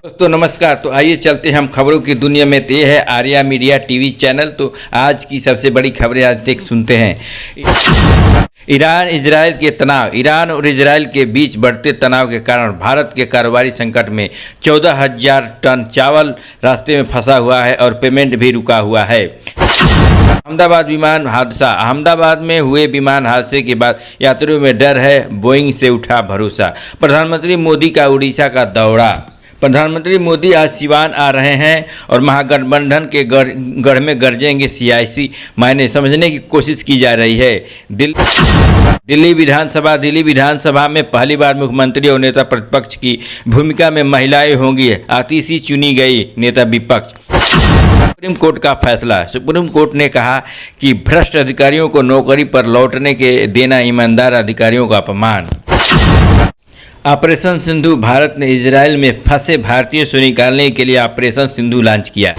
दोस्तों नमस्कार। तो आइए चलते हैं हम खबरों की दुनिया में। तो ये है आर्या मीडिया टीवी चैनल। तो आज की सबसे बड़ी खबरें आज तक सुनते हैं। ईरान इजराइल के तनाव। ईरान और इजराइल के बीच बढ़ते तनाव के कारण भारत के कारोबारी संकट में 14,000 टन चावल रास्ते में फंसा हुआ है और पेमेंट भी रुका हुआ है। अहमदाबाद विमान हादसा। अहमदाबाद में हुए विमान हादसे के बाद यात्रियों में डर है, बोइंग से उठा भरोसा। प्रधानमंत्री मोदी का उड़ीसा का दौरा। प्रधानमंत्री मोदी आज सिवान आ रहे हैं और महागठबंधन के गढ़ में गरजेंगे सियासी मायने समझने की कोशिश की जा रही है। दिल्ली विधानसभा में पहली बार मुख्यमंत्री और नेता प्रतिपक्ष की भूमिका में महिलाएं होंगी। आतिशी चुनी गई नेता विपक्ष। सुप्रीम कोर्ट का फैसला। सुप्रीम कोर्ट ने कहा कि भ्रष्ट अधिकारियों को नौकरी पर लौटने के देना ईमानदार अधिकारियों का अपमान। ऑपरेशन सिंधु। भारत ने इजरायल में फंसे भारतीयों से निकालने के लिए ऑपरेशन सिंधु लॉन्च किया।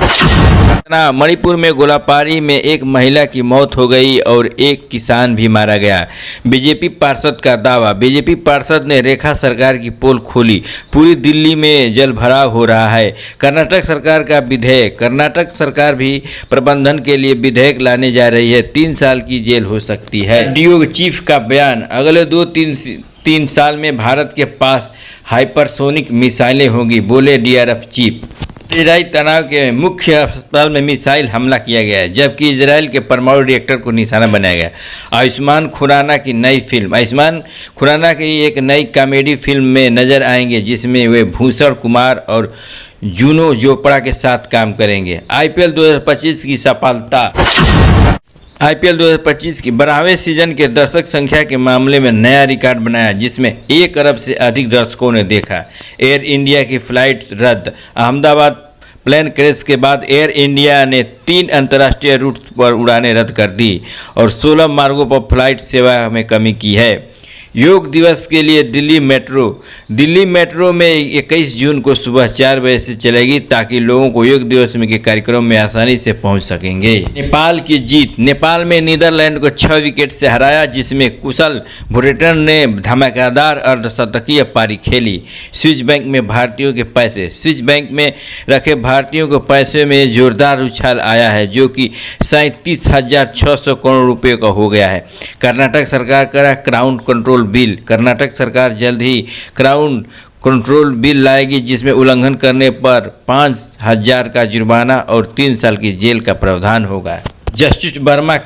मणिपुर में गोलापारी में एक महिला की मौत हो गई और एक किसान भी मारा गया। बीजेपी पार्षद का दावा। बीजेपी पार्षद ने रेखा सरकार की पोल खोली। पूरी दिल्ली में जलभराव हो रहा है। कर्नाटक सरकार का विधेयक। कर्नाटक सरकार भी प्रबंधन के लिए विधेयक लाने जा रही है। 3 साल की जेल हो सकती है। डीओ चीफ का बयान। अगले 2-3 साल में भारत के पास हाइपरसोनिक मिसाइलें होंगी, बोले डीआरएफ चीफ। इजराइल तनाव के मुख्य अस्पताल में मिसाइल हमला किया गया है, जबकि इजराइल के परमाणु रिएक्टर को निशाना बनाया गया। आयुष्मान खुराना की नई फिल्म। आयुष्मान खुराना की एक नई कॉमेडी फिल्म में नजर आएंगे, जिसमें वे भूषण कुमार और जूनो चोपड़ा के साथ काम करेंगे। आईपीएल 2025 की सफलता। आईपीएल 2025 की 12वें सीजन के दर्शक संख्या के मामले में नया रिकॉर्ड बनाया, जिसमें 1 अरब से अधिक दर्शकों ने देखा। एयर इंडिया की फ्लाइट रद्द। अहमदाबाद प्लेन क्रैश के बाद एयर इंडिया ने 3 अंतर्राष्ट्रीय रूट पर उड़ानें रद्द कर दी और 16 मार्गों पर फ्लाइट सेवा में कमी की है। योग दिवस के लिए दिल्ली मेट्रो में 21 जून को सुबह 4 बजे से चलेगी, ताकि लोगों को योग दिवस के कार्यक्रम में आसानी से पहुंच सकेंगे। नेपाल की जीत। नेपाल में नीदरलैंड को 6 विकेट से हराया, जिसमें कुशल भुरेटन ने धमाकेदार अर्धशतकीय पारी खेली। स्विस बैंक में भारतीयों के पैसे। स्विस बैंक में रखे भारतीयों के पैसे में जोरदार उछाल आया है, जो कि 37,600 करोड़ रुपये का हो गया है। कर्नाटक सरकार का क्राउन कंट्रोल बिल। कर्नाटक सरकार जल्द ही क्राउन कंट्रोल बिल लाएगी, जिसमें उल्लंघन करने पर 5,000 का जुर्माना और 3 साल की जेल का प्रावधान होगा। जस्टिस वर्मा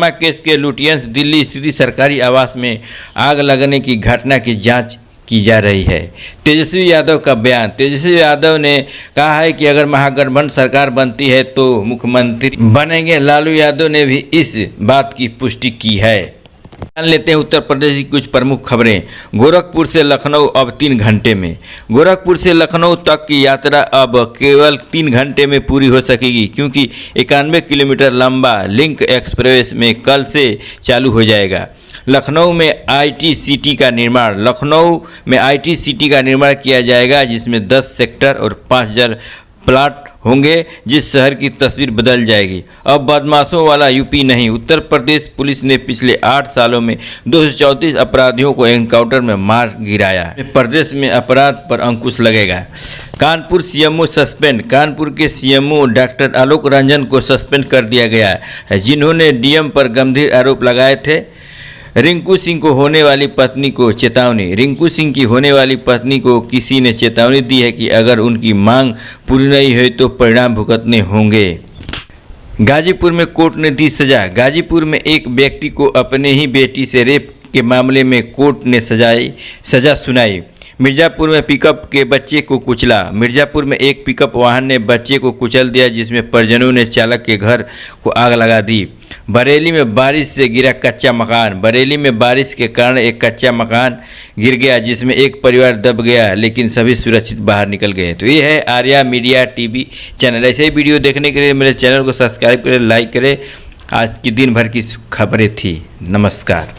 केस के लुटियंस। दिल्ली स्थित सरकारी आवास में आग लगने की घटना की जांच की जा रही है। तेजस्वी यादव का बयान। तेजस्वी यादव ने कहा है कि अगर महागठबंधन सरकार बनती है तो मुख्यमंत्री बनेंगे। लालू यादव ने भी इस बात की पुष्टि की है। जान लेते हैं उत्तर प्रदेश की कुछ प्रमुख खबरें। गोरखपुर से लखनऊ अब 3 घंटे में। गोरखपुर से लखनऊ तक की यात्रा अब केवल 3 घंटे में पूरी हो सकेगी, क्योंकि 91 किलोमीटर लंबा लिंक एक्सप्रेस में कल से चालू हो जाएगा। लखनऊ में आईटी सिटी का निर्माण किया जाएगा, जिसमें 10 सेक्टर और 5,000 प्लाट होंगे, जिस शहर की तस्वीर बदल जाएगी। अब बदमाशों वाला यूपी नहीं। उत्तर प्रदेश पुलिस ने पिछले 8 सालों में 234 अपराधियों को एनकाउंटर में मार गिराया। प्रदेश में अपराध पर अंकुश लगेगा। Kanpur CMO suspend. कानपुर के सीएमओ डॉक्टर आलोक रंजन को सस्पेंड कर दिया गया है, जिन्होंने डीएम पर गंभीर आरोप लगाए थे। रिंकू सिंह को होने वाली पत्नी को चेतावनी। रिंकू सिंह की होने वाली पत्नी को किसी ने चेतावनी दी है कि अगर उनकी मांग पूरी नहीं हुई तो परिणाम भुगतने होंगे। गाजीपुर में कोर्ट ने दी सजा। गाजीपुर में एक व्यक्ति को अपने ही बेटी से रेप के मामले में कोर्ट ने सजा सुनाई। मिर्जापुर में पिकअप के बच्चे को कुचला। मिर्जापुर में एक पिकअप वाहन ने बच्चे को कुचल दिया, जिसमें परिजनों ने चालक के घर को आग लगा दी। बरेली में बारिश से गिरा कच्चा मकान। बरेली में बारिश के कारण एक कच्चा मकान गिर गया, जिसमें एक परिवार दब गया, लेकिन सभी सुरक्षित बाहर निकल गए। तो ये है आर्या मीडिया टीवी चैनल। ऐसे ही वीडियो देखने के लिए मेरे चैनल को सब्सक्राइब करें, लाइक करें। आज की दिन भर की खबरें थी। नमस्कार।